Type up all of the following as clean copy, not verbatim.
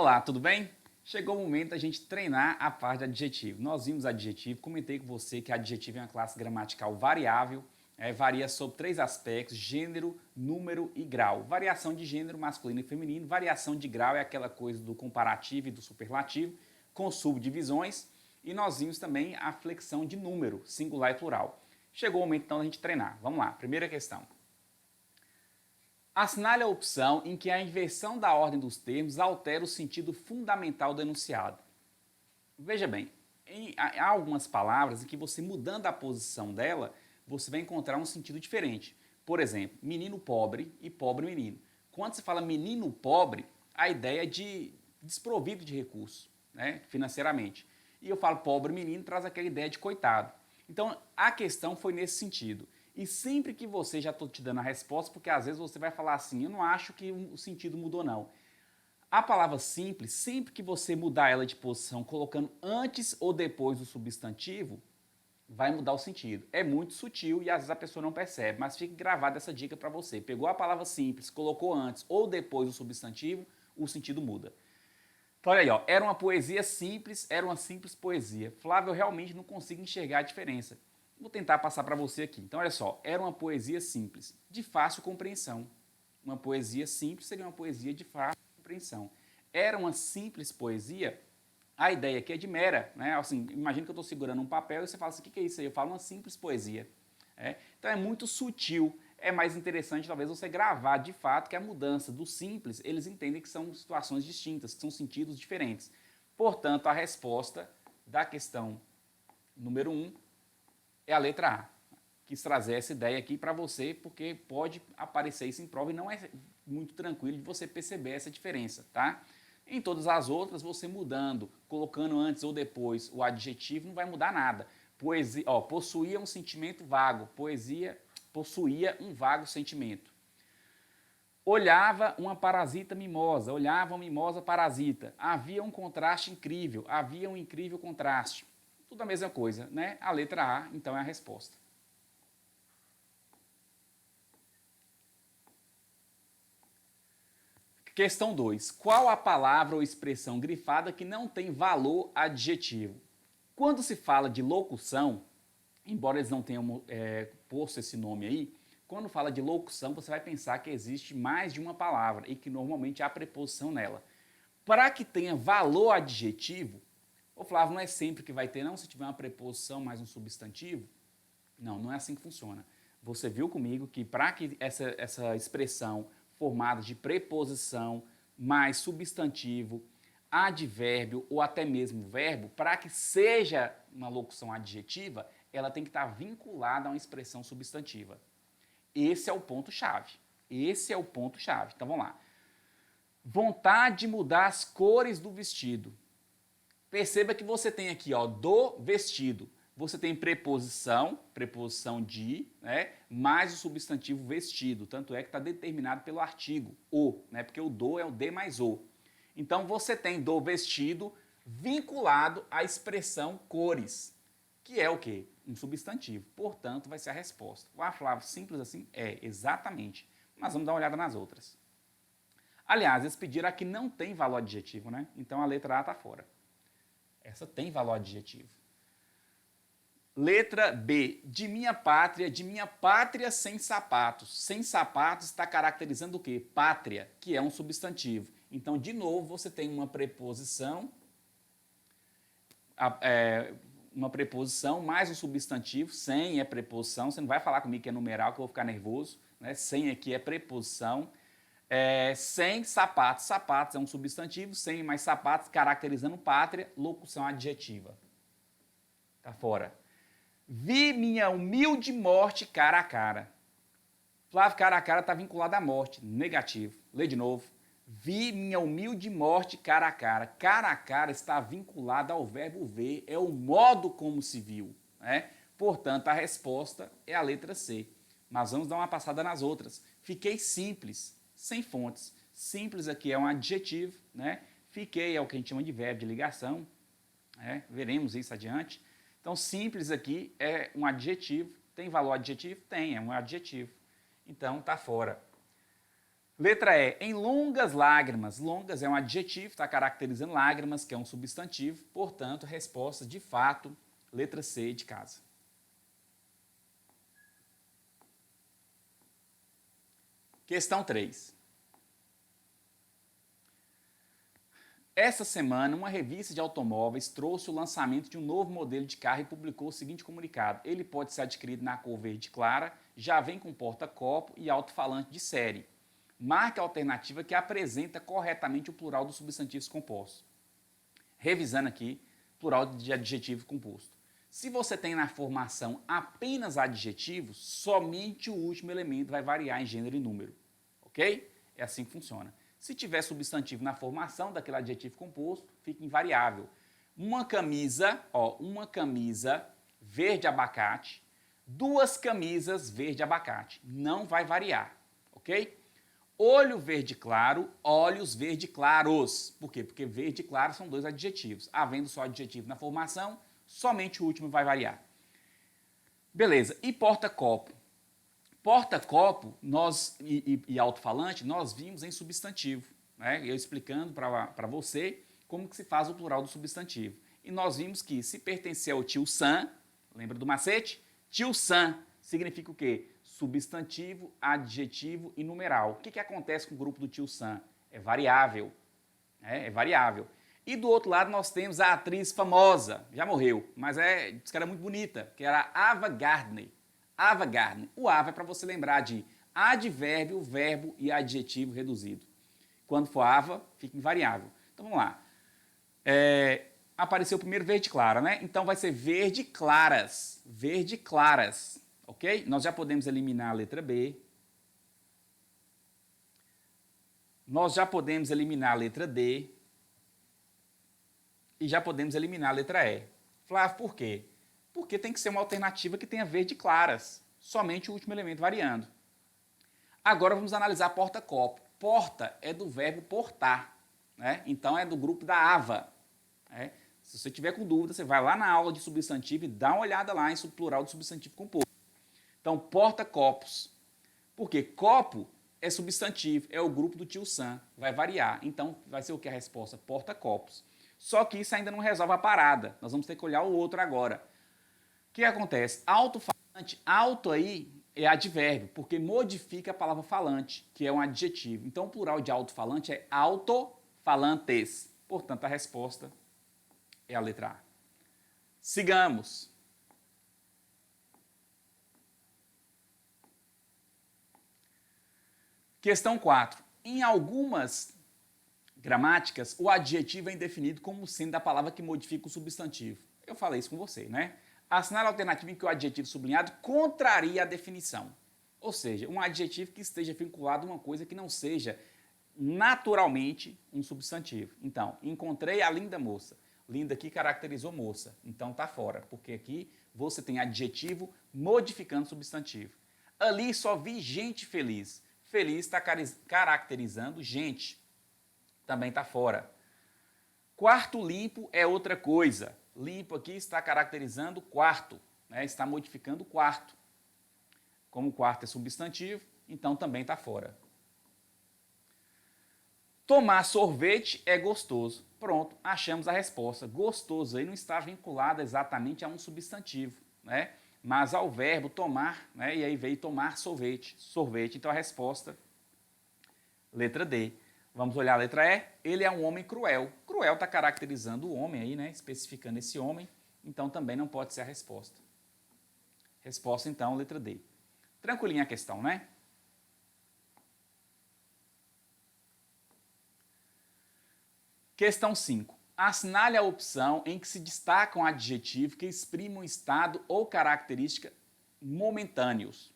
Olá, tudo bem? Chegou o momento da gente treinar a parte de adjetivo. Nós vimos adjetivo, comentei com você que adjetivo é uma classe gramatical variável, varia sobre três aspectos: gênero, número e grau. Variação de gênero masculino e feminino, variação de grau é aquela coisa do comparativo e do superlativo, com subdivisões, e nós vimos também a flexão de número, singular e plural. Chegou o momento então da gente treinar. Vamos lá, primeira questão. Assinale a opção em que a inversão da ordem dos termos altera o sentido fundamental do enunciado. Veja bem, há algumas palavras em que você mudando a posição dela, você vai encontrar um sentido diferente. Por exemplo, menino pobre e pobre menino. Quando se fala menino pobre, a ideia é de desprovido de recursos, né, financeiramente. E eu falo pobre menino, traz aquela ideia de coitado. Então, a questão foi nesse sentido. E sempre que você, já estou te dando a resposta, porque às vezes você vai falar assim, eu não acho que o sentido mudou não. A palavra simples, sempre que você mudar ela de posição, colocando antes ou depois do substantivo, vai mudar o sentido. É muito sutil e às vezes a pessoa não percebe, mas fique gravada essa dica para você. Pegou a palavra simples, colocou antes ou depois do substantivo, o sentido muda. Então, olha aí, ó, era uma poesia simples, era uma simples poesia. Flávio, eu realmente não consigo enxergar a diferença. Vou tentar passar para você aqui. Então, olha só, era uma poesia simples, de fácil compreensão. Uma poesia simples seria uma poesia de fácil compreensão. Era uma simples poesia, a ideia aqui é de mera, né? Assim, imagina que eu estou segurando um papel e você fala assim, o que é isso aí? Eu falo uma simples poesia. Então é muito sutil, é mais interessante talvez você gravar de fato que a mudança do simples, eles entendem que são situações distintas, que são sentidos diferentes. Portanto, a resposta da questão número 1 é a letra A. Quis trazer essa ideia aqui para você, porque pode aparecer isso em prova e não é muito tranquilo de você perceber essa diferença, tá? Em todas as outras, você mudando, colocando antes ou depois o adjetivo, não vai mudar nada. Poesia, ó, possuía um sentimento vago, poesia possuía um vago sentimento. Olhava uma parasita mimosa, olhava uma mimosa parasita. Havia um contraste incrível, havia um incrível contraste. Tudo a mesma coisa, né? A letra A, então, é a resposta. Questão 2. Qual a palavra ou expressão grifada que não tem valor adjetivo? Quando se fala de locução, embora eles não tenham posto esse nome aí, quando fala de locução, você vai pensar que existe mais de uma palavra e que normalmente há preposição nela. Para que tenha valor adjetivo, ô Flávio, não é sempre que vai ter, não? Se tiver uma preposição mais um substantivo? Não, não é assim que funciona. Você viu comigo que para que essa expressão formada de preposição mais substantivo, advérbio ou até mesmo verbo, para que seja uma locução adjetiva, ela tem que estar vinculada a uma expressão substantiva. Esse é o ponto-chave. Esse é o ponto-chave. Então vamos lá. Vontade de mudar as cores do vestido. Perceba que você tem aqui, ó, do vestido. Você tem preposição de, né, mais o substantivo vestido. Tanto é que está determinado pelo artigo, o, né, porque o do é o de mais o. Então você tem do vestido vinculado à expressão cores, que é o quê? Um substantivo. Portanto, vai ser a resposta. Ah, Flávio, simples assim? É, exatamente. Mas vamos dar uma olhada nas outras. Aliás, eles pediram a que não tem valor adjetivo, né? Então a letra A está fora. Essa tem valor adjetivo. Letra B. De minha pátria sem sapatos. Sem sapatos está caracterizando o quê? Pátria, que é um substantivo. Então, de novo, você tem uma preposição, mais um substantivo. Sem é preposição. Você não vai falar comigo que é numeral, que eu vou ficar nervoso, né? Sem aqui é preposição. Sem sapatos. Sapatos é um substantivo. Sem mais sapatos, caracterizando pátria, locução adjetiva. Tá fora. Vi minha humilde morte cara a cara. Flávio, cara a cara está vinculado à morte. Negativo. Lê de novo. Vi minha humilde morte cara a cara. Cara a cara está vinculado ao verbo ver. É o modo como se viu, né? Portanto, a resposta é a letra C. Mas vamos dar uma passada nas outras. Fiquei simples, sem fontes. Simples aqui é um adjetivo, né? Fiquei é o que a gente chama de verbo de ligação. Veremos isso adiante. Então, simples aqui é um adjetivo. Tem valor adjetivo? Tem, é um adjetivo. Então, está fora. Letra E, em longas lágrimas. Longas é um adjetivo, está caracterizando lágrimas, que é um substantivo. Portanto, resposta de fato, letra C de casa. Questão 3. Essa semana, uma revista de automóveis trouxe o lançamento de um novo modelo de carro e publicou o seguinte comunicado. Ele pode ser adquirido na cor verde clara, já vem com porta-copo e alto-falante de série. Marque a alternativa que apresenta corretamente o plural dos substantivos compostos. Revisando aqui, plural de adjetivo composto. Se você tem na formação apenas adjetivos, somente o último elemento vai variar em gênero e número. Ok? É assim que funciona. Se tiver substantivo na formação daquele adjetivo composto, fica invariável. Uma camisa verde abacate, 2 camisas verde abacate. Não vai variar, ok? Olho verde claro, olhos verde claros. Por quê? Porque verde claro são 2 adjetivos. Havendo só adjetivo na formação, somente o último vai variar. Beleza, e porta-copo? Porta-copo e alto-falante nós vimos em substantivo. Né? Eu explicando para você como que se faz o plural do substantivo. E nós vimos que se pertencer ao tio Sam, lembra do macete? Tio Sam significa o quê? Substantivo, adjetivo e numeral. O que acontece com o grupo do tio Sam? É variável. É variável. E do outro lado nós temos a atriz famosa, já morreu, mas diz que era muito bonita, que era a Ava Gardner. Ava Gardner. O Ava é para você lembrar de advérbio, verbo e adjetivo reduzido. Quando for Ava, fica invariável. Então vamos lá. Apareceu primeiro verde clara, né? Então vai ser verde claras. Verde claras. Ok? Nós já podemos eliminar a letra B. Nós já podemos eliminar a letra D. E já podemos eliminar a letra E. Flávio, por quê? Porque tem que ser uma alternativa que tenha verde claras. Somente o último elemento variando. Agora vamos analisar porta-copo. Porta é do verbo portar. Né? Então é do grupo da Ava. Né? Se você tiver com dúvida, você vai lá na aula de substantivo e dá uma olhada lá em plural de substantivo composto. Então, porta-copos. Porque copo é substantivo, é o grupo do tio Sam. Vai variar. Então, vai ser o que a resposta? Porta-copos. Só que isso ainda não resolve a parada. Nós vamos ter que olhar o outro agora. O que acontece? Alto-falante, alto aí é advérbio, porque modifica a palavra falante, que é um adjetivo. Então, o plural de alto-falante é alto-falantes. Portanto, a resposta é a letra A. Sigamos. Questão 4. Em algumas gramáticas, o adjetivo é indefinido como sendo a palavra que modifica o substantivo. Eu falei isso com você, né? Assinale a alternativa em que o adjetivo sublinhado contraria a definição. Ou seja, um adjetivo que esteja vinculado a uma coisa que não seja naturalmente um substantivo. Então, encontrei a linda moça. Linda aqui caracterizou moça. Então tá fora, porque aqui você tem adjetivo modificando substantivo. Ali só vi gente feliz. Feliz está caracterizando gente. Também está fora. Quarto limpo é outra coisa. Limpo aqui está caracterizando quarto, né? Está modificando quarto. Como quarto é substantivo, então também está fora. Tomar sorvete é gostoso. Pronto, achamos a resposta. Gostoso aí não está vinculado exatamente a um substantivo, né? Mas ao verbo tomar, né? E aí veio tomar sorvete. Sorvete, então a resposta, letra D. Vamos olhar a letra E. Ele é um homem cruel. Cruel está caracterizando o homem aí, né? Especificando esse homem. Então também não pode ser a resposta. Resposta, então, letra D. Tranquilinha a questão, né? Questão 5. Assinale a opção em que se destaca um adjetivo que exprime um estado ou característica momentâneos.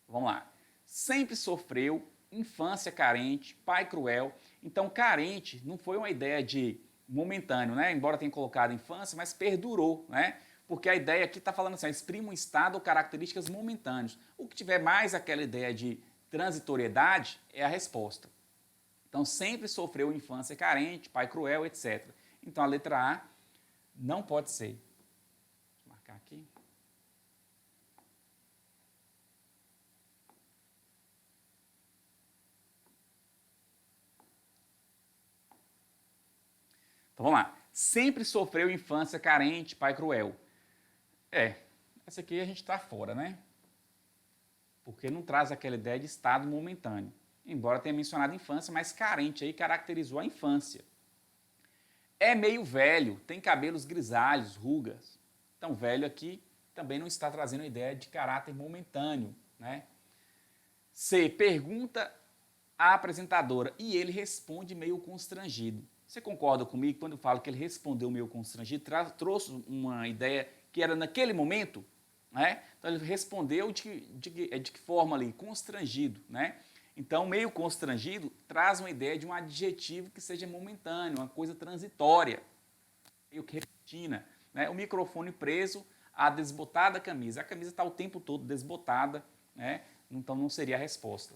Vamos lá. Sempre sofreu, infância carente, pai cruel. Então, carente não foi uma ideia de momentâneo, né? Embora tenha colocado infância, mas perdurou, né? Porque a ideia aqui está falando assim, exprime um estado ou características momentâneos. O que tiver mais aquela ideia de transitoriedade é a resposta. Então, sempre sofreu infância carente, pai cruel, etc. Então, a letra A não pode ser. Deixa eu marcar aqui. Então vamos lá. Sempre sofreu infância carente, pai cruel. Essa aqui a gente está fora, né? Porque não traz aquela ideia de estado momentâneo. Embora tenha mencionado infância, mas carente aí caracterizou a infância. É meio velho, tem cabelos grisalhos, rugas. Então, velho aqui também não está trazendo a ideia de caráter momentâneo, né? C. Pergunta à apresentadora e ele responde meio constrangido. Você concorda comigo quando eu falo que ele respondeu meio constrangido? Trouxe uma ideia que era naquele momento, né? Então, ele respondeu de que forma ali? Constrangido, né? Então, meio constrangido traz uma ideia de um adjetivo que seja momentâneo, uma coisa transitória, meio que repentina, né? O microfone preso à desbotada camisa. A camisa está o tempo todo desbotada, né? Então, não seria a resposta.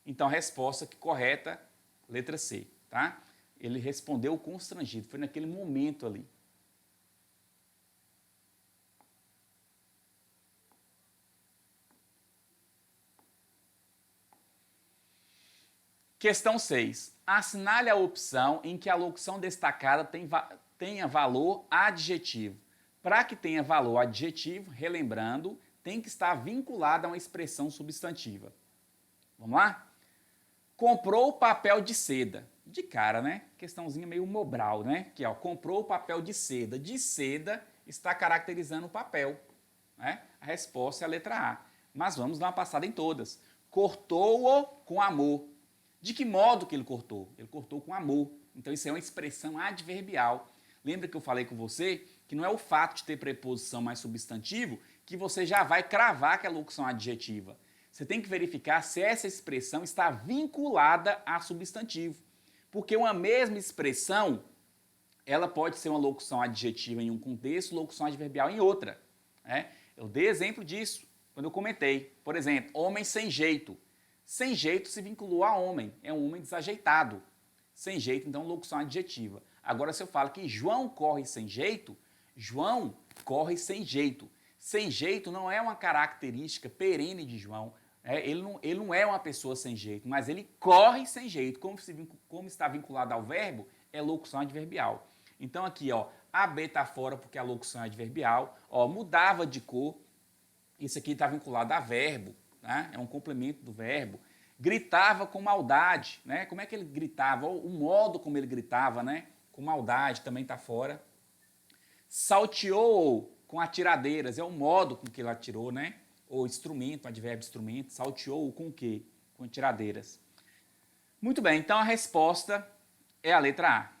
Então, a resposta correta, letra C, tá? Ele respondeu constrangido, foi naquele momento ali. Questão 6. Assinale a opção em que a locução destacada tenha valor adjetivo. Para que tenha valor adjetivo, relembrando, tem que estar vinculada a uma expressão substantiva. Vamos lá? Comprou papel de seda. De cara, né? Questãozinha meio Mobral, né? Que ó, comprou papel de seda. De seda está caracterizando o papel, né? A resposta é a letra A. Mas vamos dar uma passada em todas. Cortou-o com amor. De que modo que ele cortou? Ele cortou com amor. Então isso é uma expressão adverbial. Lembra que eu falei com você que não é o fato de ter preposição mais substantivo que você já vai cravar que é locução adjetiva. Você tem que verificar se essa expressão está vinculada a substantivo. Porque uma mesma expressão, ela pode ser uma locução adjetiva em um contexto, locução adverbial em outra, né? Eu dei exemplo disso quando eu comentei. Por exemplo, homem sem jeito. Sem jeito se vinculou a homem, é um homem desajeitado. Sem jeito, então, locução adjetiva. Agora, se eu falo que João corre sem jeito, João corre sem jeito. Sem jeito não é uma característica perene de João. Ele não é uma pessoa sem jeito, mas ele corre sem jeito. Como está vinculado ao verbo, é locução adverbial. Então aqui, ó, a B está fora porque a locução é adverbial. Ó, mudava de cor, isso aqui está vinculado a verbo, né? É um complemento do verbo. Gritava com maldade, né? Como é que ele gritava? O modo como ele gritava, né? Com maldade também está fora. Salteou com atiradeiras, é o modo com que ele atirou, né? Ou instrumento, advérbio instrumento, salteou com o quê? Com tiradeiras. Muito bem, então a resposta é a letra A.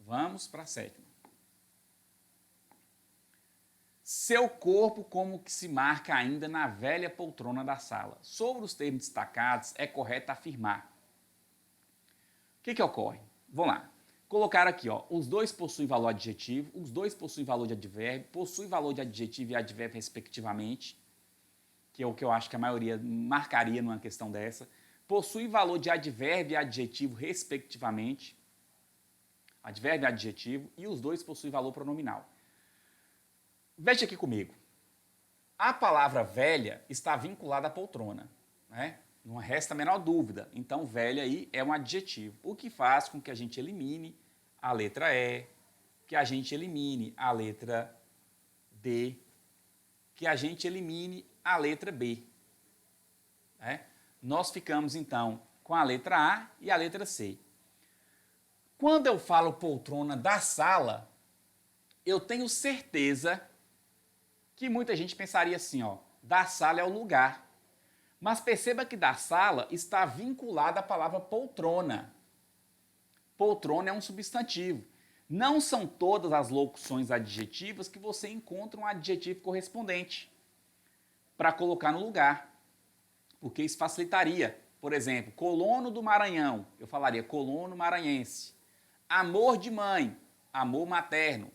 Vamos para a sétima. Seu corpo como que se marca ainda na velha poltrona da sala. Sobre os termos destacados, é correto afirmar. O que ocorre? Vamos lá. Colocar aqui, ó, os dois possuem valor adjetivo, os dois possuem valor de advérbio, possuem valor de adjetivo e advérbio respectivamente, que é o que eu acho que a maioria marcaria numa questão dessa. Possui valor de advérbio e adjetivo respectivamente, advérbio e adjetivo, e os dois possuem valor pronominal. Veja aqui comigo. A palavra velha está vinculada à poltrona, né? Não resta a menor dúvida. Então, velha aí é um adjetivo, o que faz com que a gente elimine a letra E, que a gente elimine a letra D, que a gente elimine a letra B. Né? Nós ficamos, então, com a letra A e a letra C. Quando eu falo poltrona da sala, eu tenho certeza que muita gente pensaria assim, ó, da sala é o lugar. Mas perceba que da sala está vinculada a palavra poltrona. Poltrona é um substantivo. Não são todas as locuções adjetivas que você encontra um adjetivo correspondente para colocar no lugar, porque isso facilitaria. Por exemplo, colono do Maranhão, eu falaria colono maranhense. Amor de mãe, amor materno.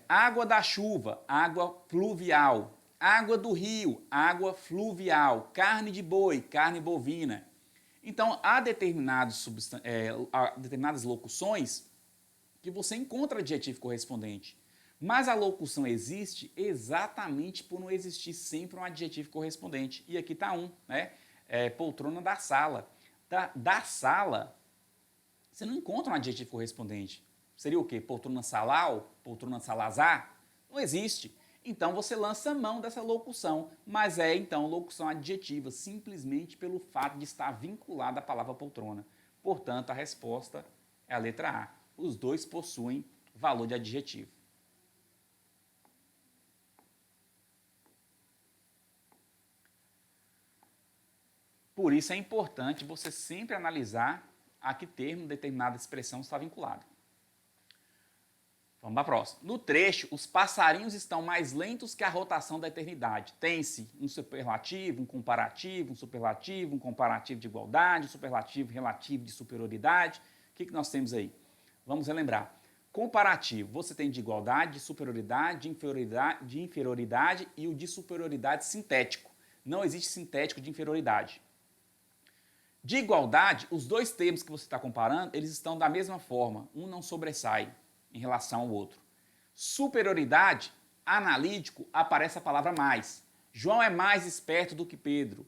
Água da chuva, água fluvial. Água do rio, água fluvial. Carne de boi, carne bovina. Então, há determinadas locuções que você encontra adjetivo correspondente. Mas a locução existe exatamente por não existir sempre um adjetivo correspondente. E aqui está um, né? Poltrona da sala. da sala, você não encontra um adjetivo correspondente. Seria o quê? Poltrona Salau? Poltrona Salazar? Não existe. Então você lança mão dessa locução, mas é então locução adjetiva, simplesmente pelo fato de estar vinculada à palavra poltrona. Portanto, a resposta é a letra A. Os dois possuem valor de adjetivo. Por isso é importante você sempre analisar a que termo determinada expressão está vinculada. Vamos para a próxima. No trecho, os passarinhos estão mais lentos que a rotação da eternidade. Tem-se um superlativo, um comparativo, um superlativo, um comparativo de igualdade, um superlativo relativo de superioridade. O que nós temos aí? Vamos relembrar. Comparativo, você tem de igualdade, de superioridade, de inferioridade e o de superioridade sintético. Não existe sintético de inferioridade. De igualdade, os dois termos que você está comparando, eles estão da mesma forma. Um não sobressai em relação ao outro. Superioridade, analítico, aparece a palavra mais. João é mais esperto do que Pedro.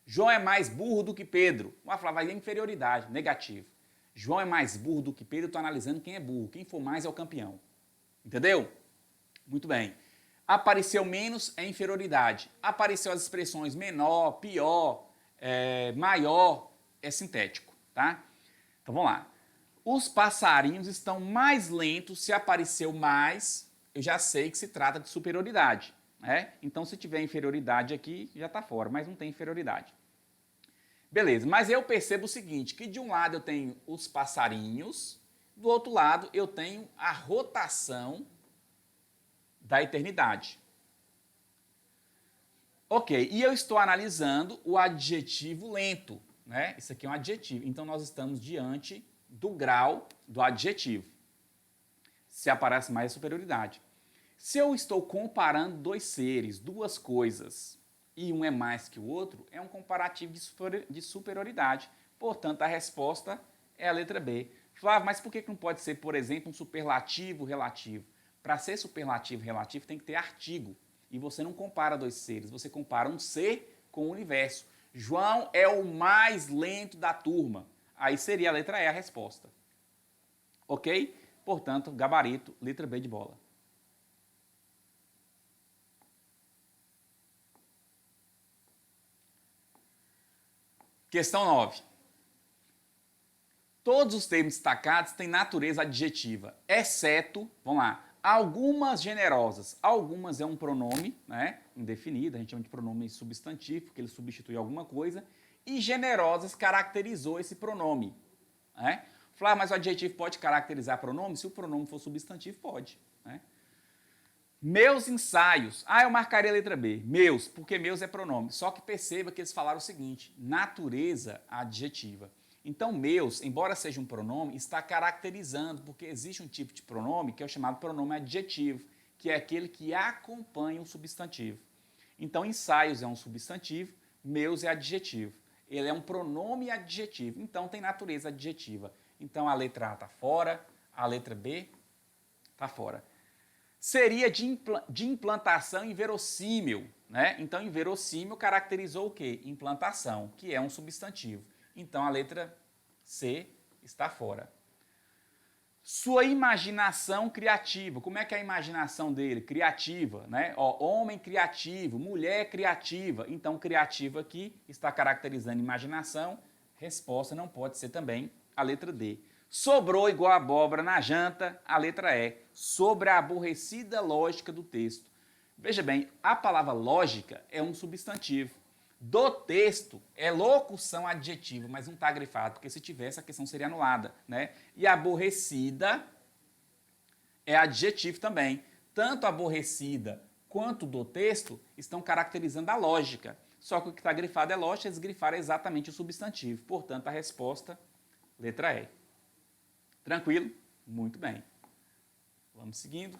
João é mais burro do que Pedro. Vai falar, vai ter inferioridade, negativo. João é mais burro do que Pedro, estou analisando quem é burro. Quem for mais é o campeão. Entendeu? Muito bem. Apareceu menos é inferioridade. Apareceu as expressões menor, pior, maior, é sintético, tá? Então vamos lá. Os passarinhos estão mais lentos, se apareceu mais, eu já sei que se trata de superioridade, né? Então se tiver inferioridade aqui, já está fora, mas não tem inferioridade. Beleza, mas eu percebo o seguinte, que de um lado eu tenho os passarinhos, do outro lado eu tenho a rotação da eternidade. Ok, e eu estou analisando o adjetivo lento, né? Isso aqui é um adjetivo, então nós estamos diante do grau do adjetivo. Se aparece mais a superioridade. Se eu estou comparando dois seres, duas coisas, e um é mais que o outro, é um comparativo de superioridade. Portanto, a resposta é a letra B. Flávio, mas por que não pode ser, por exemplo, um superlativo relativo? Para ser superlativo relativo tem que ter artigo. E você não compara dois seres, você compara um ser com o universo. João é o mais lento da turma. Aí seria a letra E a resposta. Ok? Portanto, gabarito, letra B de bola. Questão 9. Todos os termos destacados têm natureza adjetiva, exceto, vamos lá, algumas generosas. Algumas é um pronome, né, indefinido, a gente chama de pronome substantivo, porque ele substitui alguma coisa, e generosas caracterizou esse pronome. Né? Flávio, mas o adjetivo pode caracterizar pronome? Se o pronome for substantivo, pode. Né? Meus ensaios. Eu marcaria a letra B. Meus, porque meus é pronome. Só que perceba que eles falaram o seguinte, natureza adjetiva. Então, meus, embora seja um pronome, está caracterizando, porque existe um tipo de pronome que é o chamado pronome adjetivo, que é aquele que acompanha o substantivo. Então, ensaios é um substantivo, meus é adjetivo. Ele é um pronome adjetivo, então tem natureza adjetiva. Então, a letra A está fora, a letra B está fora. Seria de implantação inverossímil, né? Então, inverossímil caracterizou o quê? Implantação, que é um substantivo. Então, a letra C está fora. Sua imaginação criativa. Como é que é a imaginação dele? Criativa, né? Homem criativo, mulher criativa. Então, criativa aqui está caracterizando imaginação. Resposta não pode ser também a letra D. Sobrou igual abóbora na janta, a letra E. Sobre a aborrecida lógica do texto. Veja bem, a palavra lógica é um substantivo. Do texto é locução adjetiva, mas não está grifado, porque se tivesse a questão seria anulada, né? E aborrecida é adjetivo também. Tanto aborrecida quanto do texto estão caracterizando a lógica. Só que o que está grifado é lógica, eles grifaram exatamente o substantivo. Portanto, a resposta, letra E. Tranquilo? Muito bem. Vamos seguindo.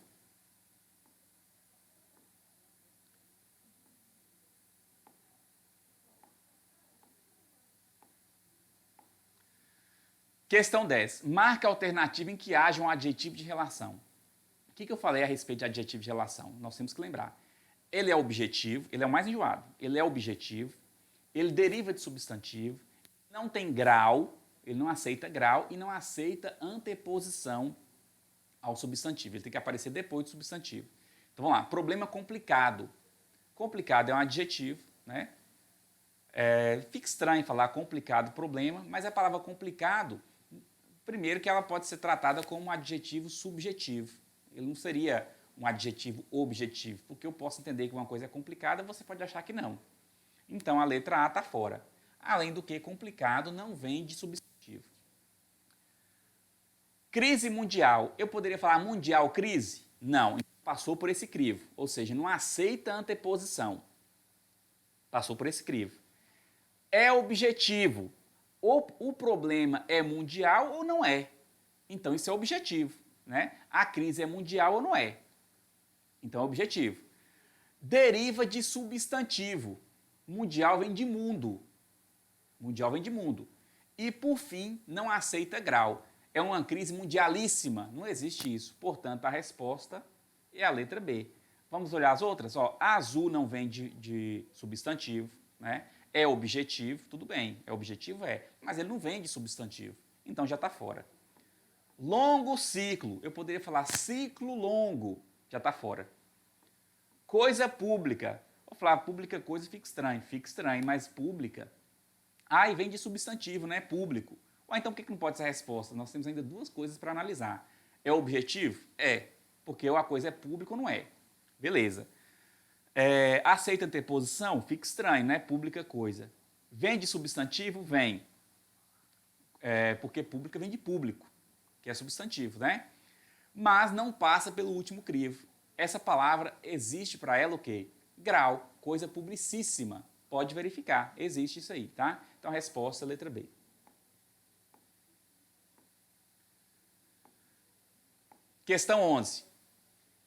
Questão 10. Marca a alternativa em que haja um adjetivo de relação. O que eu falei a respeito de adjetivo de relação? Nós temos que lembrar. Ele é objetivo, ele é o mais enjoado. Ele é objetivo, ele deriva de substantivo, Não tem grau, ele não aceita grau e não aceita anteposição ao substantivo. Ele tem que aparecer depois do substantivo. Então vamos lá, problema complicado. Complicado é um adjetivo, né? Fica estranho falar complicado problema, mas a palavra complicado, primeiro que ela pode ser tratada como um adjetivo subjetivo. Ele não seria um adjetivo objetivo, porque eu posso entender que uma coisa é complicada, você pode achar que não. Então a letra A está fora. Além do que complicado não vem de substantivo. Crise mundial. Eu poderia falar mundial crise? Não, passou por esse crivo, ou seja, não aceita anteposição. Passou por esse crivo. É objetivo. O problema é mundial ou não é? Então isso é objetivo, né? A crise é mundial ou não é? Então é objetivo. Deriva de substantivo. Mundial vem de mundo. Mundial vem de mundo. E por fim, não aceita grau. É uma crise mundialíssima. Não existe isso. Portanto, a resposta é a letra B. Vamos olhar as outras? Ó, azul não vem de substantivo, né? É objetivo, tudo bem, é objetivo, mas ele não vem de substantivo, então já está fora. Longo ciclo, eu poderia falar ciclo longo, já está fora. Coisa pública, vou falar pública coisa fica estranho, mas pública, e vem de substantivo, né, público. Então por que não pode ser a resposta? Nós temos ainda duas coisas para analisar. É objetivo? É, porque a coisa é pública ou não é. Beleza. Aceita anteposição? Fica estranho, né? Pública coisa. Vem de substantivo? Vem. Porque pública vem de público, que é substantivo, né? Mas não passa pelo último crivo. Essa palavra existe para ela o quê? Grau, coisa publicíssima. Pode verificar, existe isso aí, tá? Então a resposta é a letra B. Questão 11.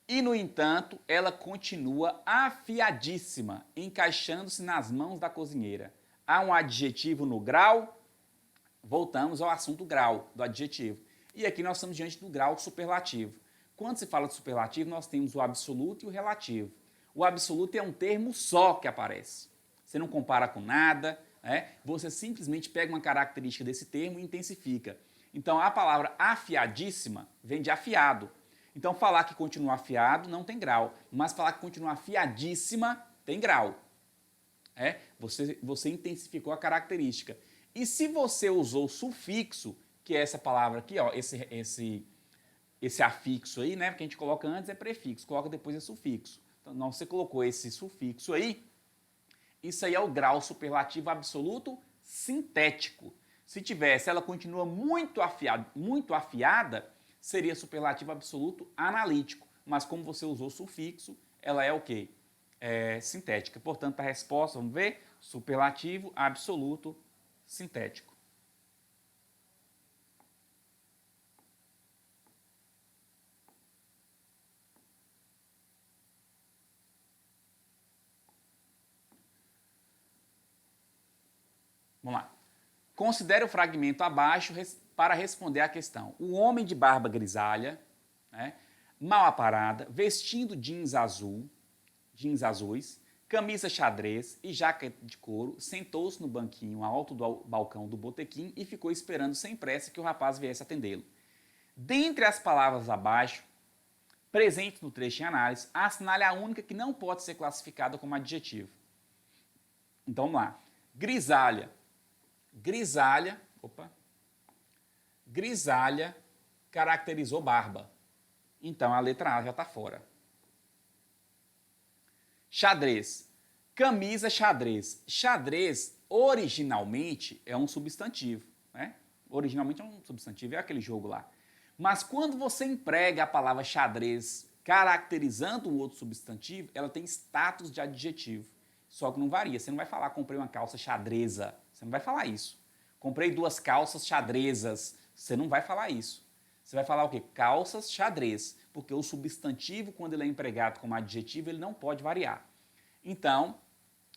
E, no entanto, ela continua afiadíssima, encaixando-se nas mãos da cozinheira. Há um adjetivo no grau? Voltamos ao assunto grau, do adjetivo. E aqui nós estamos diante do grau superlativo. Quando se fala de superlativo, nós temos o absoluto e o relativo. O absoluto é um termo só que aparece. Você não compara com nada, né? Você simplesmente pega uma característica desse termo e intensifica. Então, a palavra afiadíssima vem de afiado. Então, falar que continua afiado não tem grau, mas falar que continua afiadíssima tem grau. Você intensificou a característica. E se você usou sufixo, que é essa palavra aqui, ó, esse afixo aí, né, que a gente coloca antes é prefixo, coloca depois é sufixo. Então, você colocou esse sufixo aí, isso aí é o grau superlativo absoluto sintético. Se tivesse, ela continua muito afiada, seria superlativo absoluto analítico. Mas como você usou sufixo, ela é o quê? Sintética. Portanto, a resposta, vamos ver? Superlativo absoluto sintético. Vamos lá. Considere o fragmento abaixo para responder à questão. O homem de barba grisalha, né, mal aparada, vestindo jeans azuis, camisa xadrez e jaqueta de couro, sentou-se no banquinho alto do balcão do botequim e ficou esperando sem pressa que o rapaz viesse atendê-lo. Dentre as palavras abaixo, presentes no trecho em análise, assinale a única que não pode ser classificada como adjetivo. Então vamos lá. Grisalha. Grisalha caracterizou barba. Então a letra A já está fora. Xadrez. Camisa xadrez. Xadrez, originalmente, é um substantivo, né? Originalmente é um substantivo, é aquele jogo lá. Mas quando você emprega a palavra xadrez caracterizando um outro substantivo, ela tem status de adjetivo. Só que não varia. Você não vai falar, comprei uma calça xadreza. Você não vai falar isso. Comprei 2 calças xadrezas. Você não vai falar isso. Você vai falar o quê? Calças xadrez. Porque o substantivo, quando ele é empregado como adjetivo, ele não pode variar. Então,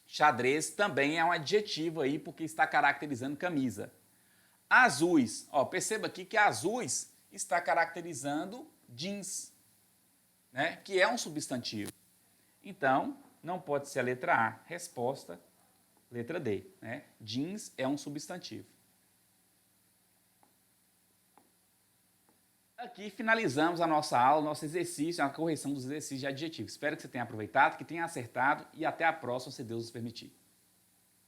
xadrez também é um adjetivo aí, porque está caracterizando camisa. Azuis. Ó, perceba aqui que azuis está caracterizando jeans, né? Que é um substantivo. Então, não pode ser a letra A. Resposta, letra D. Né? Jeans é um substantivo. Aqui finalizamos a nossa aula, nosso exercício, a correção dos exercícios de adjetivos. Espero que você tenha aproveitado, que tenha acertado e até a próxima, se Deus nos permitir.